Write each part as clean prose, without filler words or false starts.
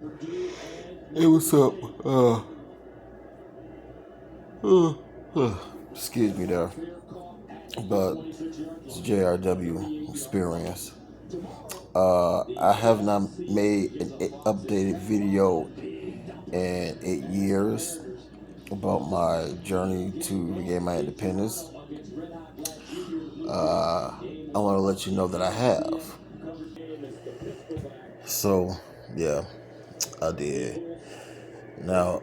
Hey, what's up? Uh, excuse me there, but it's JRW experience. I have not made an updated video in 8 years about my journey to regain my independence. I want to let you know that I have. So, yeah, I did. Now,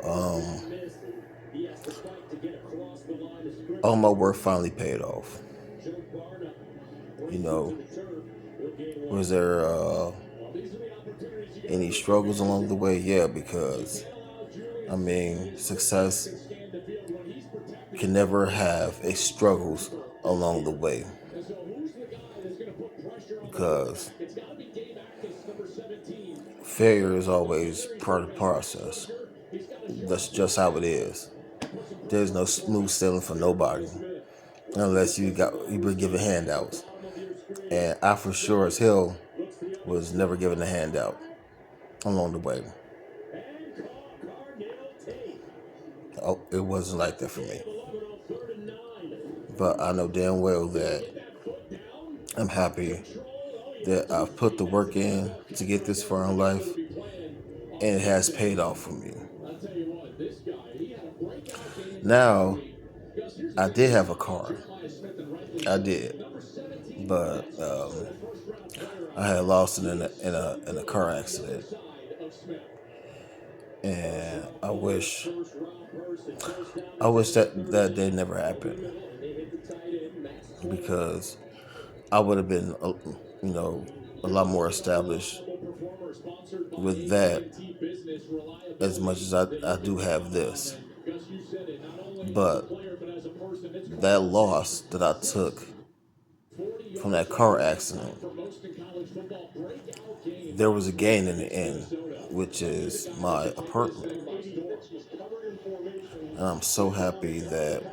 all my work finally paid off. You know, was there any struggles along the way? Yeah, because success can never have a struggles along the way, because failure is always part of the process. That's just how it is. There's no smooth sailing for nobody unless you've been given handouts. And I for sure as hell was never given a handout along the way. Oh, it wasn't like that for me. But I know damn well that I'm happy that I've put the work in to get this far in life, and it has paid off for me. Now, I did have a car. I did. But I had lost it in a car accident. And I wish that day never happened, because I would have been, a lot more established with that, as much as I do have this. But that loss that I took from that car accident, there was a gain in the end, which is my apartment. And I'm so happy that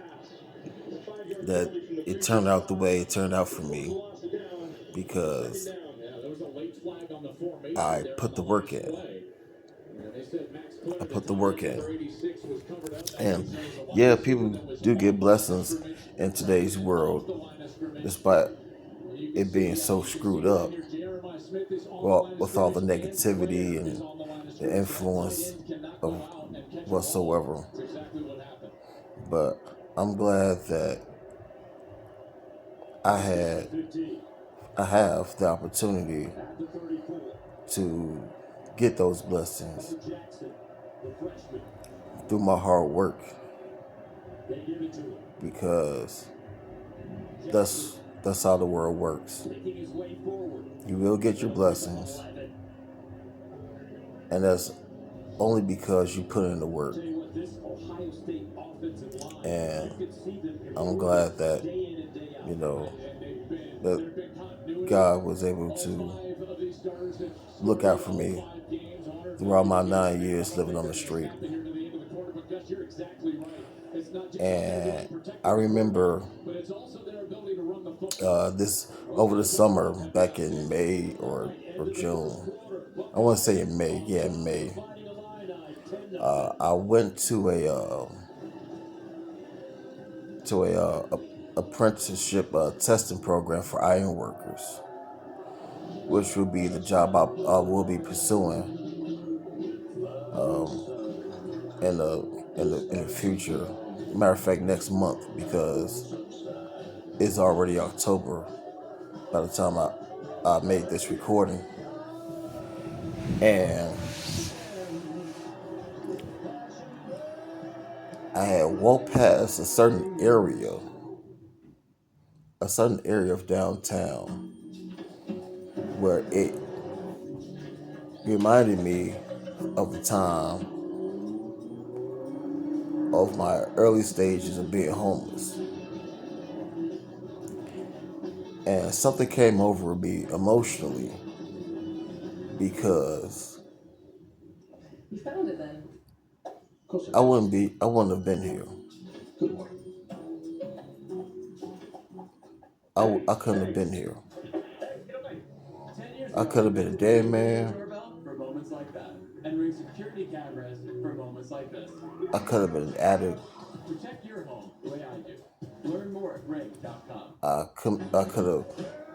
it turned out the way it turned out for me, because I put the work in. I put the work in. And yeah, people do get blessings in today's world, despite it being so screwed up. Well, with all the negativity and the influence of whatsoever. But I'm glad that I have the opportunity to get those blessings through my hard work, because that's how the world works. You will get your blessings, and that's only because you put in the work. And I'm glad that that God was able to look out for me throughout my 9 years living on the street. And I remember this over the summer, back in May or June. I want to say in May. Yeah, in May. I went to a apprenticeship testing program for iron workers, which will be the job I will be pursuing in the future. Matter of fact, next month, because it's already October by the time I made this recording. And I had walked past a certain area of downtown, where it reminded me of the time of my early stages of being homeless. And something came over me emotionally, because I wouldn't have been here. I couldn't have been here. I could have been a dead man, and ring security cameras for moments like this. I could have been an addict. Protect your home the way I do. Learn more at ring.com. I could have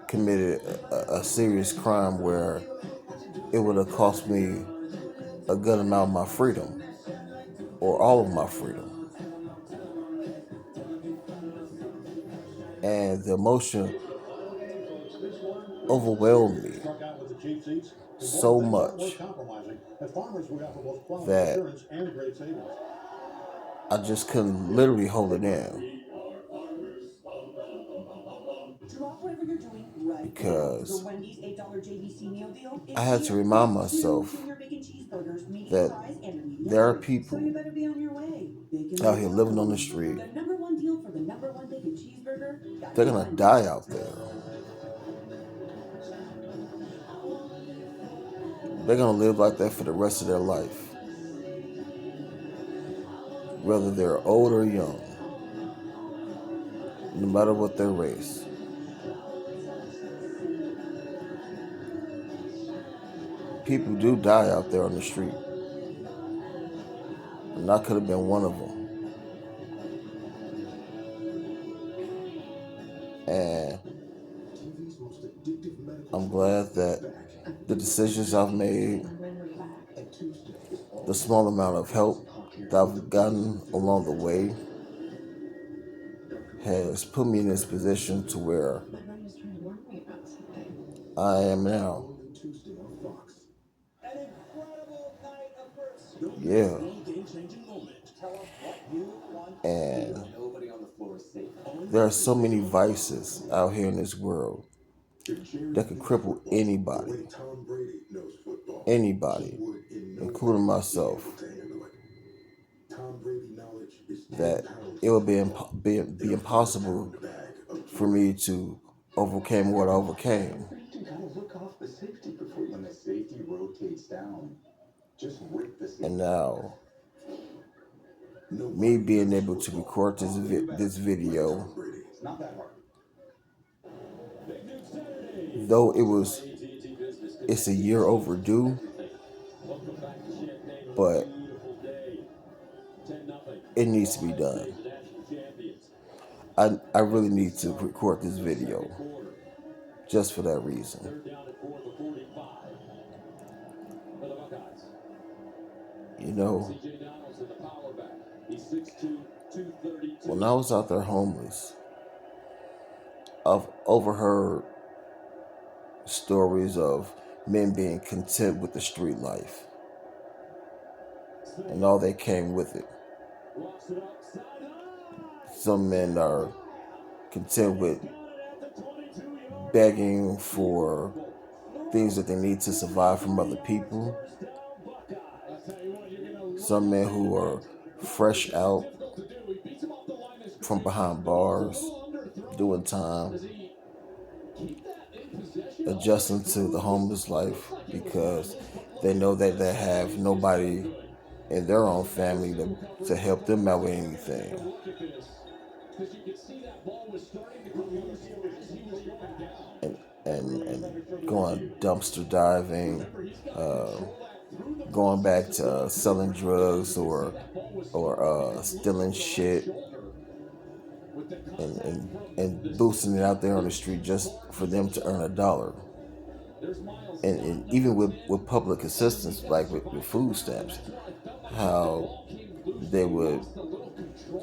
committed a serious crime where it would have cost me a good amount of my freedom or all of my freedom. And the emotion overwhelmed me so much that I just couldn't literally hold it in. Because I had to remind myself that there are people out here living on the street. They're gonna die out there. They're gonna live like that for the rest of their life, whether they're old or young, no matter what their race. People do die out there on the street, and I could have been one of them. And I'm glad that the decisions I've made, the small amount of help that I've gotten along the way, has put me in this position to where I am now. Yeah. And there are so many vices out here in this world that could cripple anybody. Anybody, including myself. That it would be impossible for me to overcome what I overcame. And now, me being able to record this video, though it's a year overdue, but it needs to be done. I really need to record this video just for that reason. You know, when I was out there homeless, I've overheard stories of men being content with the street life and all that came with it. Some men are content with begging for things that they need to survive from other people. Some men who are fresh out from behind bars, doing time, adjusting to the homeless life because they know that they have nobody in their own family to help them out with anything. And going dumpster diving, going back to selling drugs or stealing shit and boosting it out there on the street just for them to earn $1. And even with public assistance, like with food stamps, how they would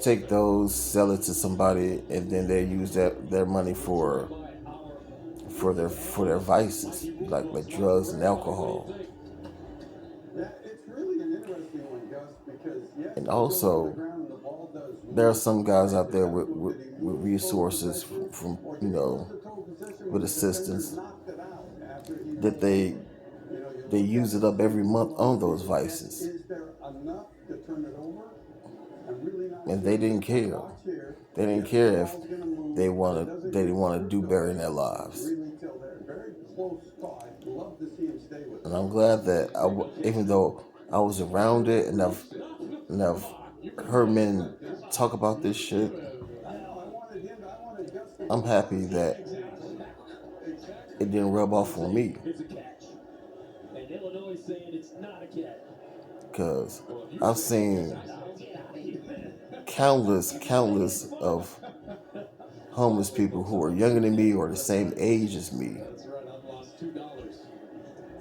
take those, sell it to somebody, and then they use their money for their vices, like drugs and alcohol. And also, there are some guys out there with resources from with assistance that they use it up every month on those vices. And they didn't care. They didn't care if they didn't want to do better in their lives. And I'm glad that even though I was around it and I've heard men talk about this shit, I'm happy that it didn't rub off on me. And Illinois saying it's not a catch. because I've seen countless of homeless people who are younger than me or the same age as me.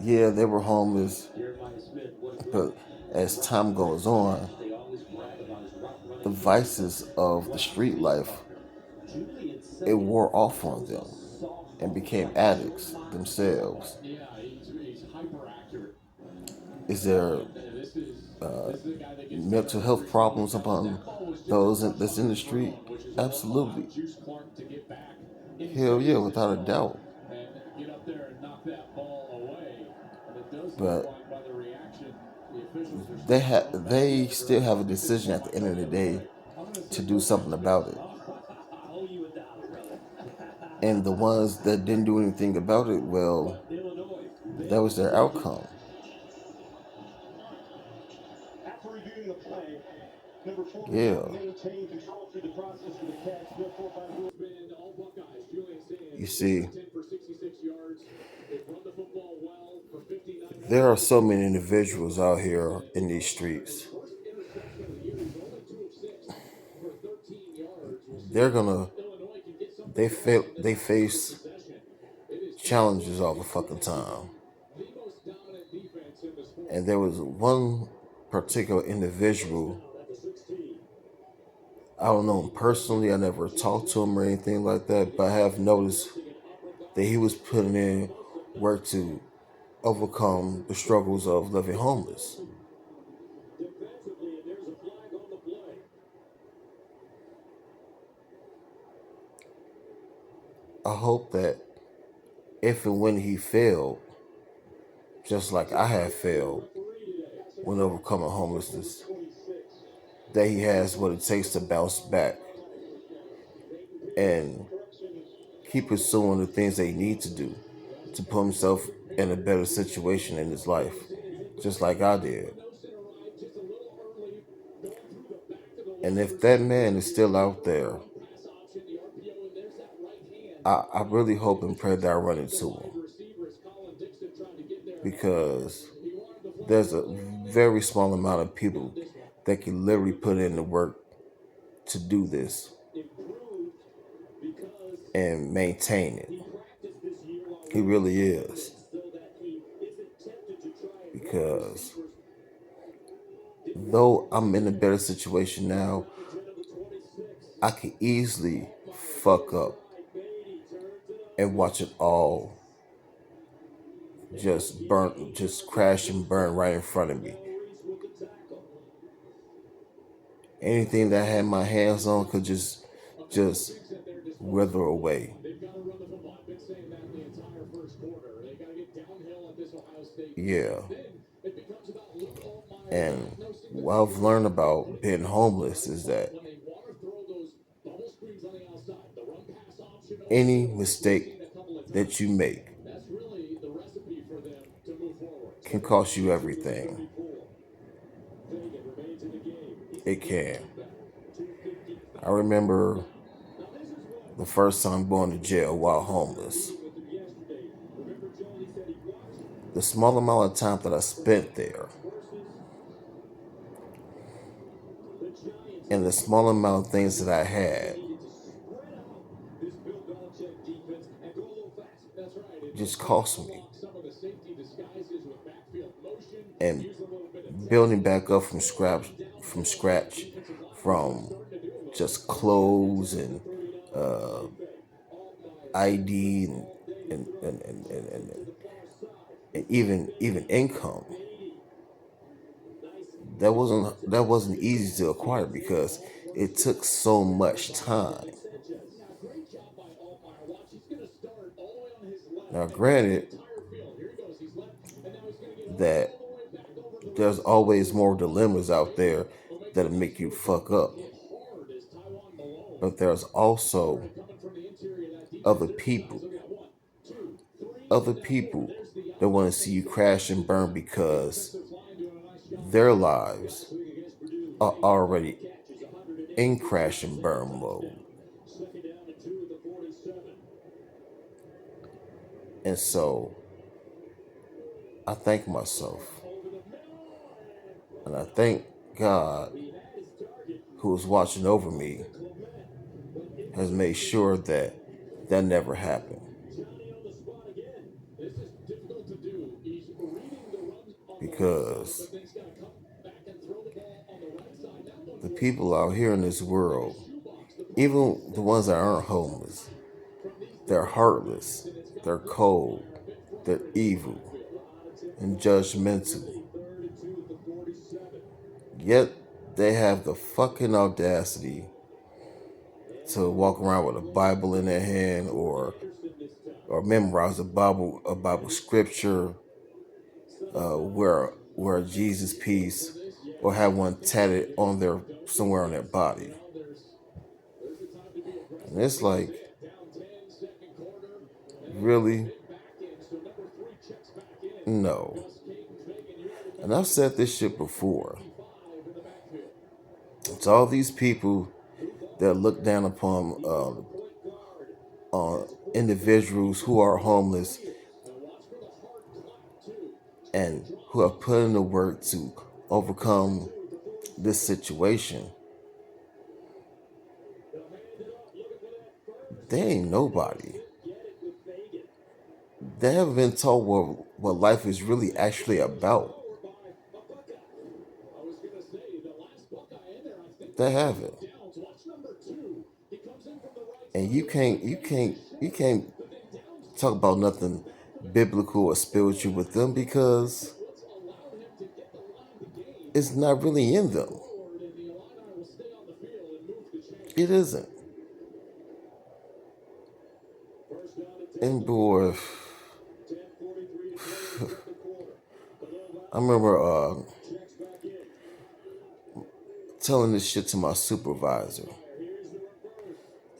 Yeah, they were homeless, but as time goes on, the vices of the street life, it wore off on them and became addicts themselves. Is there mental health problems among those that's in the street? Absolutely. Hell yeah, without a doubt. But they still have a decision at the end of the day to do something about it. And the ones that didn't do anything about it, well, that was their outcome. Yeah. You see, there are so many individuals out here in these streets. They're gonna they face challenges all the fucking time. And there was one particular individual, I don't know him personally, I never talked to him or anything like that, but I have noticed that he was putting in work to overcome the struggles of living homeless. I hope that if and when he failed, just like I have failed when overcoming homelessness, that he has what it takes to bounce back and keep pursuing the things they need to do to put himself in a better situation in his life, just like I did. And if that man is still out there, I really hope and pray that I run into him, because there's a very small amount of people that can literally put in the work to do this and maintain it. He really is. Because though I'm in a better situation now, I could easily fuck up and watch it all just crash and burn right in front of me. Anything that I had my hands on could just wither away. Yeah. And what I've learned about being homeless is that any mistake that you make can cost you everything. It can. I remember the first time going to jail while homeless. The small amount of time that I spent there and the small amount of things that I had just cost me. And building back up from scratch, from just clothes and ID and even income. That wasn't easy to acquire because it took so much time. Now, granted, that there's always more dilemmas out there that'll make you fuck up. But there's also other people that want to see you crash and burn because their lives are already in crash and burn mode. And so I thank myself And I thank God, who is watching over me, has made sure that that never happened. Because the people out here in this world, even the ones that aren't homeless, they're heartless, they're cold, they're evil, and judgmental. Yet they have the fucking audacity to walk around with a Bible in their hand or memorize a Bible scripture, wear a Jesus piece, or have one tatted on their somewhere on their body. And it's like, really? No. And I've said this shit before. It's all these people that look down upon individuals who are homeless and who have put in the work to overcome this situation. They ain't nobody. They haven't been told what life is really actually about. They haven't. And you can't talk about nothing biblical or spiritual with them because it's not really in them. It isn't. And boy, I remember telling this shit to my supervisor,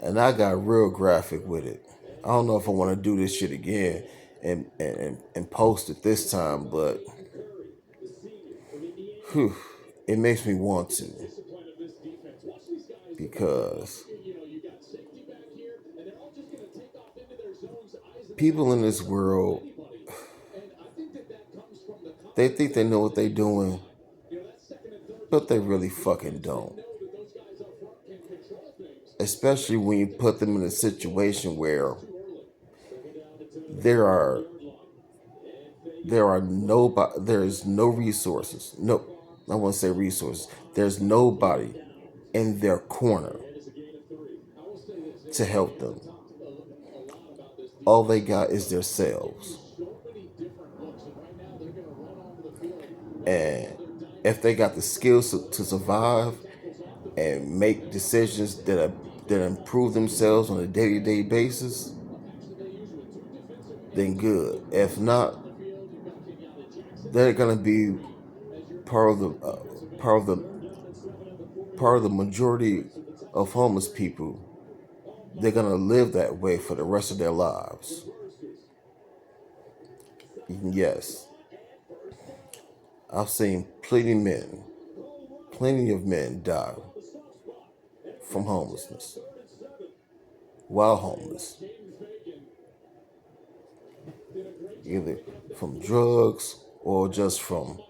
and I got real graphic with it. I don't know if I want to do this shit again and post it this time, but it makes me want to, because people in this world, they think they know what they're doing, but they really fucking don't. Especially when you put them in a situation where there are there's no resources. No, I want to say resources. There's nobody in their corner to help them. All they got is themselves. And if they got the skills to survive and make decisions that improve themselves on a day-to-day basis, then good. If not, they're gonna be part of the majority of homeless people. They're gonna live that way for the rest of their lives. Yes, I've seen plenty of men die from homelessness while homeless, either from drugs or just from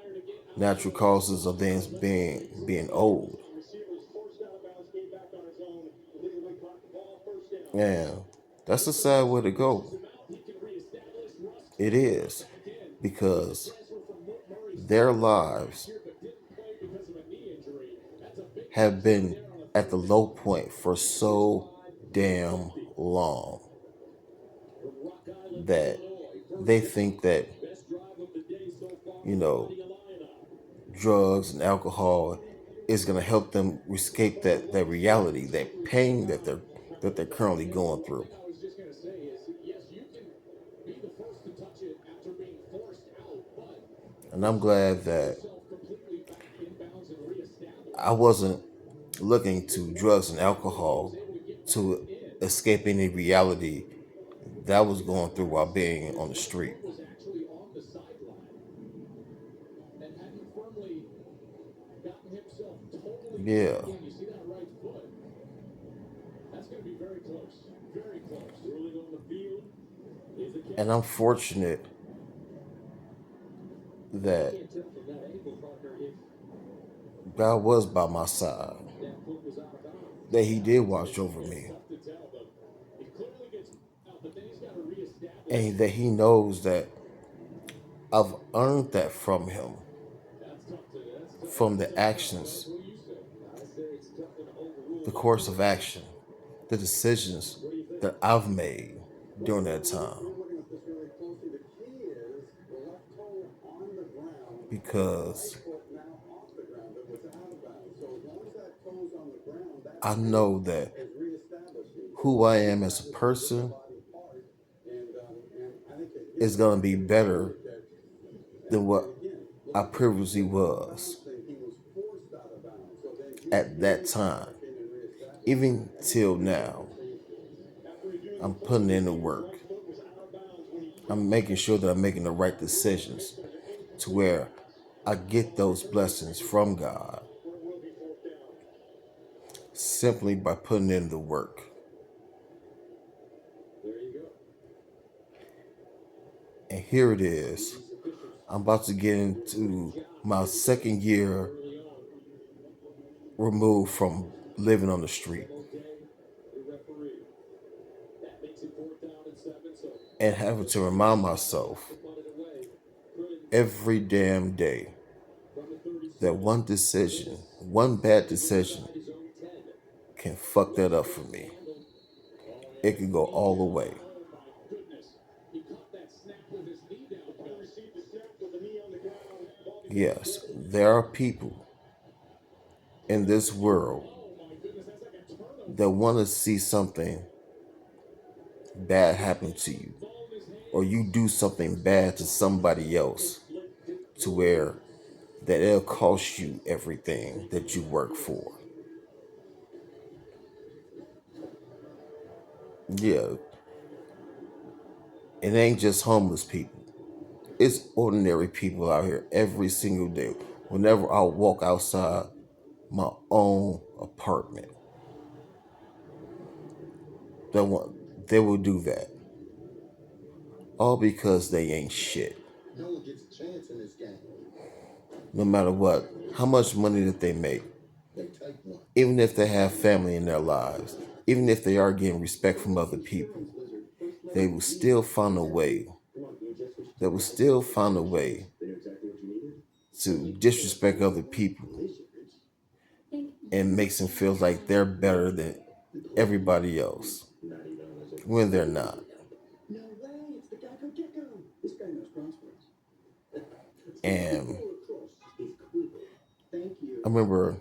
natural causes of them being old. And that's a sad way to go. It is, because their lives have been at the low point for so damn long that they think that, you know, drugs and alcohol is going to help them escape that reality, that pain that they're currently going through. And I'm glad that I wasn't looking to drugs and alcohol to escape any reality that I was going through while being on the street. Yeah. And I'm fortunate that God was by my side, that He did watch over me, and that He knows that I've earned that from Him, from the actions, the course of action, the decisions that I've made during that time. Because I know that who I am as a person is going to be better than what I previously was at that time. Even till now, I'm putting in the work. I'm making sure that I'm making the right decisions to where I get those blessings from God simply by putting in the work. And here it is. I'm about to get into my second year removed from living on the street, and having to remind myself every damn day that one decision, one bad decision, can fuck that up for me. It can go all the way. Yes, there are people in this world that want to see something bad happen to you, or you do something bad to somebody else, to where that it'll cost you everything that you work for. Yeah, it ain't just homeless people. It's ordinary people out here every single day. Whenever I walk outside my own apartment, they will do that. All because they ain't shit. No one gets a chance in this game. No matter what, how much money that they make, even if they have family in their lives, even if they are getting respect from other people, they will still find a way. They will still find a way to disrespect other people and makes them feel like they're better than everybody else when they're not. And I remember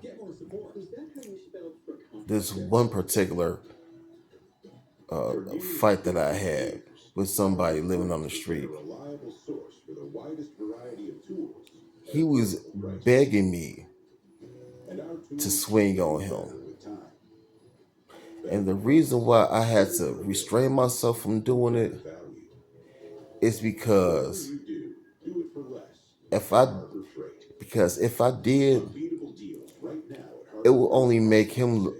this one particular fight that I had with somebody living on the street. He was begging me to swing on him. And the reason why I had to restrain myself from doing it is because if I did, it will only make him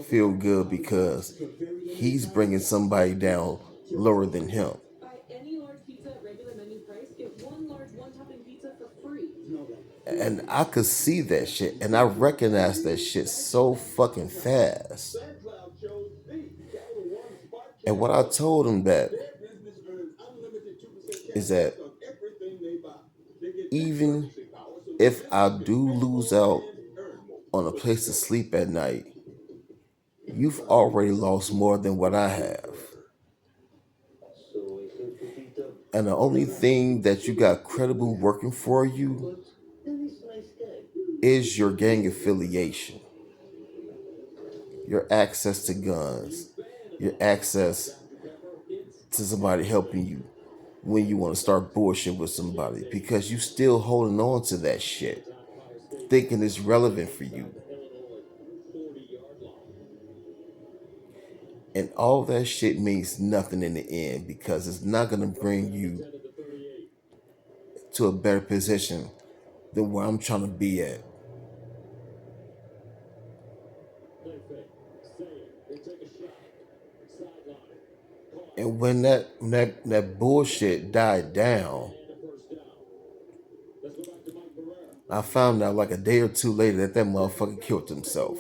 feel good because he's bringing somebody down lower than him. And I could see that shit, and I recognized that shit so fucking fast. And what I told him that is that even if I do lose out on a place to sleep at night, you've already lost more than what I have. And the only thing that you got credible working for you is your gang affiliation, your access to guns, your access to somebody helping you when you want to start bullshit with somebody, because you still holding on to that shit, thinking it's relevant for you. And all that shit means nothing in the end, because it's not going to bring you to a better position than where I'm trying to be at. And when that bullshit died down, I found out like a day or two later that that motherfucker killed himself.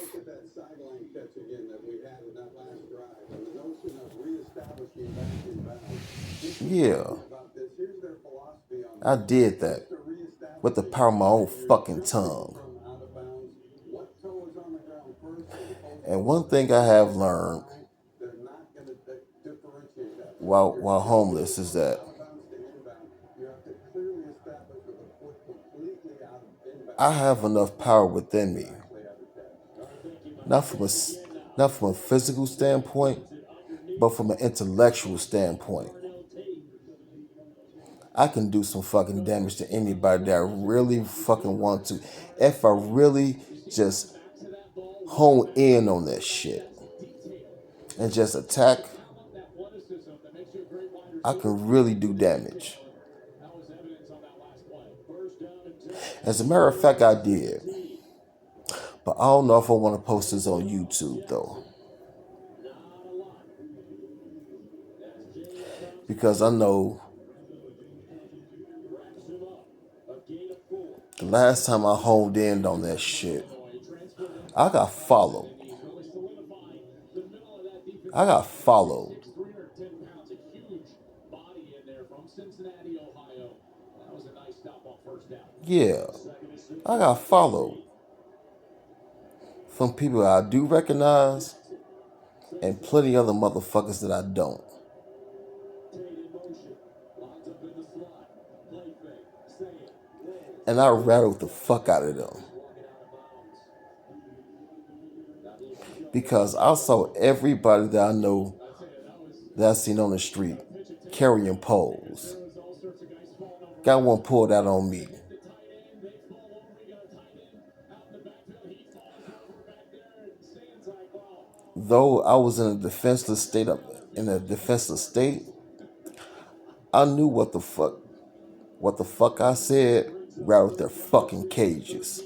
Yeah, I did that with the power of my own fucking tongue. And one thing I have learned while homeless is that I have enough power within me, not from a not from a physical standpoint, but from an intellectual standpoint. I can do some fucking damage to anybody that I really fucking want to, if I really just hone in on that shit and just attack. I can really do damage. As a matter of fact, I did. But I don't know if I want to post this on YouTube though. Because I know the last time I honed in on that shit, I got followed. I got followed. Yeah, I got followed from people I do recognize and plenty other motherfuckers that I don't. And I rattled the fuck out of them. Because I saw everybody that I know that I seen on the street carrying poles. Got one pulled out on me. Though I was in a defenseless state, I knew what the fuck I said rattled their fucking cages.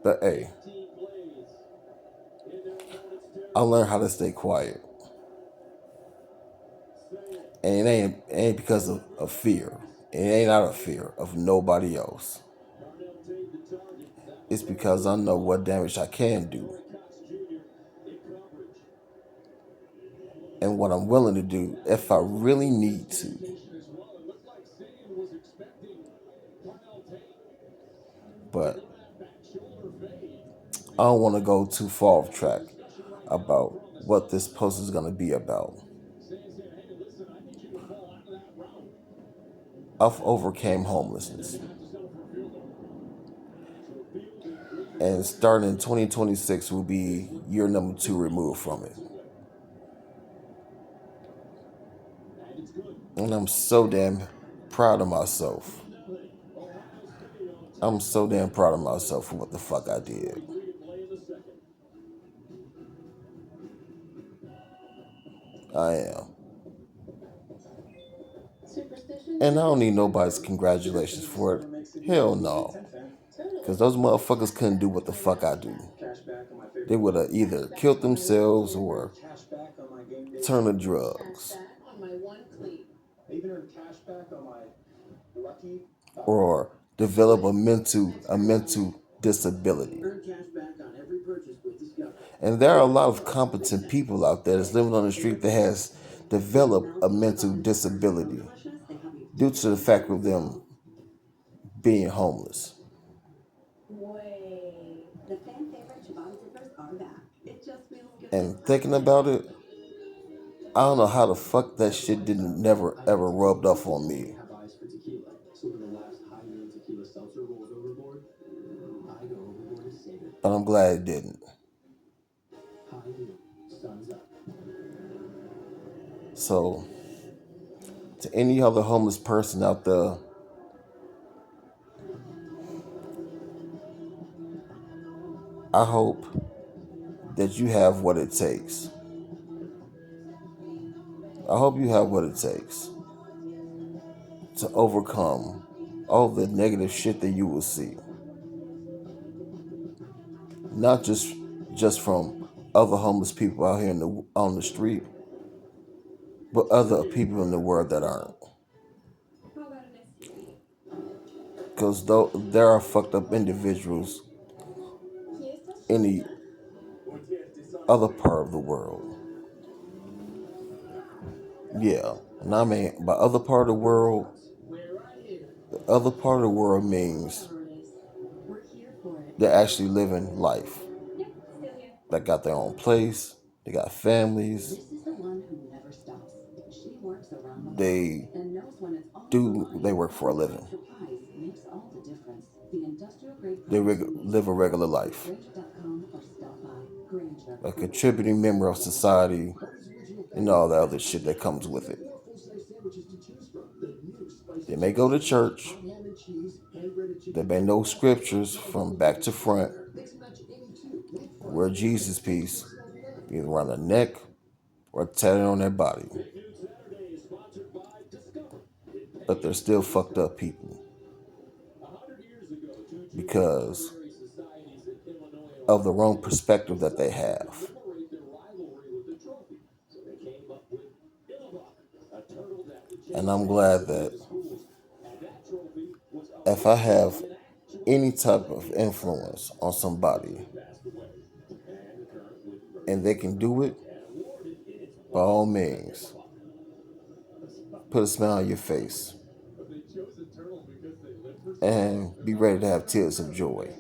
But hey, I learned how to stay quiet. And it ain't because of fear. It ain't out of fear of nobody else. It's because I know what damage I can do. And what I'm willing to do if I really need to. But I don't want to go too far off track about what this post is going to be about. I've overcame homelessness. And starting in 2026 will be year number 2 removed from it. And I'm so damn proud of myself. I'm so damn proud of myself for what the fuck I did. I am. And I don't need nobody's congratulations for it. Hell no. Because those motherfuckers couldn't do what the fuck I do. They would have either killed themselves or turned to drugs. Or develop a mental disability. And there are a lot of competent people out there that's living on the street that has developed a mental disability due to the fact of them being homeless. And thinking about it, I don't know how the fuck that shit didn't never ever rubbed off on me. But I'm glad it didn't. So, to any other homeless person out there, I hope that you have what it takes. I hope you have what it takes to overcome all the negative shit that you will see. Not just from other homeless people out here on the street, but other people in the world that aren't. Because though there are fucked up individuals in the other part of the world. Yeah. And I mean, by other part of the world, the other part of the world means they're actually living life. They got their own place, they got families, they they work for a living. They live a regular life. A contributing member of society and all the other shit that comes with it. They may go to church. There may know scriptures from back to front. Wear Jesus piece either around their neck or tatted on their body. But they're still fucked up people because of the wrong perspective that they have. And I'm glad that if I have any type of influence on somebody and they can do it, by all means, put a smile on your face and be ready to have tears of joy.